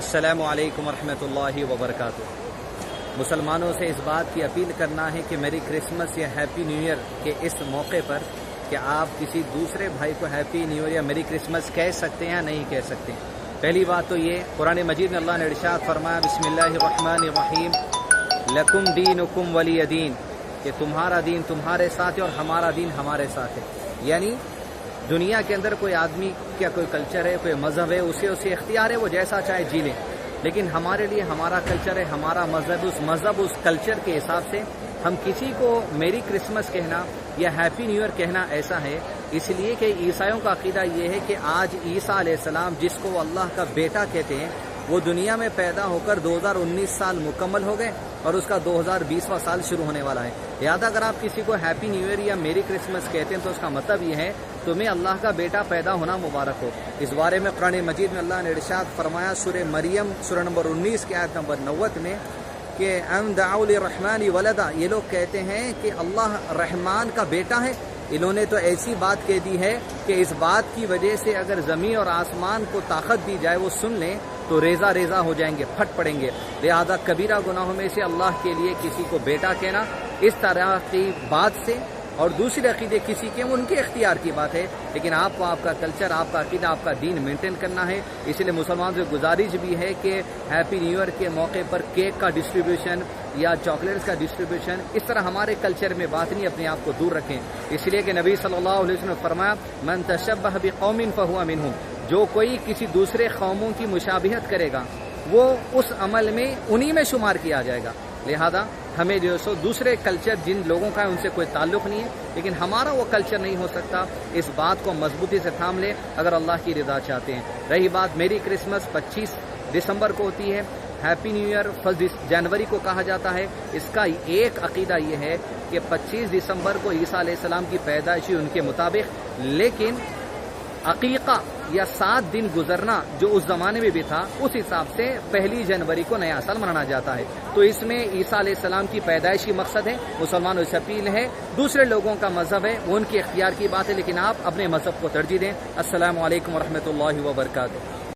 السلام علیکم ورحمۃ اللہ وبرکاتہ۔ مسلمانوں سے اس بات کی اپیل کرنا ہے کہ میری کرسمس یا ہیپی نیو ایئر کے اس موقع پر کہ آپ کسی دوسرے بھائی کو ہیپی نیو ایئر یا میری کرسمس کہہ سکتے ہیں یا نہیں کہہ سکتے ہیں۔ پہلی بات تو یہ، قرآن مجید میں اللہ نے ارشاد فرمایا بسم اللہ الرحمن الرحیم لکم دینکم ولی دین، کہ تمہارا دین تمہارے ساتھ ہے اور ہمارا دین ہمارے ساتھ ہے۔ یعنی دنیا کے اندر کوئی آدمی کیا کوئی کلچر ہے، کوئی مذہب ہے، اسے اختیار ہے، وہ جیسا چاہے جی لیں، لیکن ہمارے لیے ہمارا کلچر ہے، ہمارا مذہب اس کلچر کے حساب سے ہم کسی کو میری کرسمس کہنا یا ہیپی نیو ایئر کہنا ایسا ہے، اس لیے کہ عیسائیوں کا عقیدہ یہ ہے کہ آج عیسیٰ علیہ السلام جس کو وہ اللہ کا بیٹا کہتے ہیں، وہ دنیا میں پیدا ہو کر 2019 سال مکمل ہو گئے اور اس کا 2020واں سال شروع ہونے والا ہے۔ لہٰذا اگر آپ کسی کو ہیپی نیو ایئر یا میری کرسمس کہتے ہیں تو اس کا مطلب یہ ہے تمہیں اللہ کا بیٹا پیدا ہونا مبارک ہو۔ اس بارے میں قرآن مجید میں اللہ نے ارشاد فرمایا سورہ مریم سورہ نمبر 19 کی آیت نمبر 90 میں کہ ام دعوا للرحمن ولدا، یہ لوگ کہتے ہیں کہ اللہ رحمان کا بیٹا ہے۔ انہوں نے تو ایسی بات کہہ دی ہے کہ اس بات کی وجہ سے اگر زمین اور آسمان کو طاقت دی جائے وہ سن لیں تو ریزہ ریزہ ہو جائیں گے، پھٹ پڑیں گے۔ لہذا کبیرہ گناہوں میں سے اللہ کے لیے کسی کو بیٹا کہنا اس طرح کی بات سے، اور دوسرے عقیدے کسی کے ان کے اختیار کی بات ہے، لیکن آپ کو آپ کا کلچر، آپ کا عقیدہ، آپ کا دین مینٹین کرنا ہے۔ اس لیے مسلمان سے گزارش بھی ہے کہ ہیپی نیو ایئر کے موقع پر کیک کا ڈسٹریبیوشن یا چاکلیٹس کا ڈسٹریبیوشن اس طرح ہمارے کلچر میں بات نہیں، اپنے آپ کو دور رکھیں، اس لیے کہ نبی صلی اللہ علیہ وسلم نے فرمایا من تشبہ بقوم فہو منہم، جو کوئی کسی دوسرے قوموں کی مشابہت کرے گا وہ اس عمل میں انہی میں شمار کیا جائے گا۔ لہذا ہمیں جو سو دوسرے کلچر جن لوگوں کا ہے ان سے کوئی تعلق نہیں ہے، لیکن ہمارا وہ کلچر نہیں ہو سکتا، اس بات کو مضبوطی سے تھام لیں اگر اللہ کی رضا چاہتے ہیں۔ رہی بات میری کرسمس 25 دسمبر کو ہوتی ہے، ہیپی نیو ایئر 1 جنوری کو کہا جاتا ہے۔ اس کا ایک عقیدہ یہ ہے کہ 25 دسمبر کو عیسیٰ علیہ السلام کی پیدائش ہوئی ان کے مطابق، لیکن عقیقہ یا 7 دن گزرنا جو اس زمانے میں بھی تھا، اس حساب سے 1 جنوری کو نیا سال منانا جاتا ہے۔ تو اس میں عیسیٰ علیہ السلام کی پیدائش کی مقصد ہے، مسلمانوں سے اپیل ہے، دوسرے لوگوں کا مذہب ہے، وہ ان کے اختیار کی بات ہے، لیکن آپ اپنے مذہب کو ترجیح دیں۔ السلام علیکم ورحمۃ اللہ وبرکاتہ۔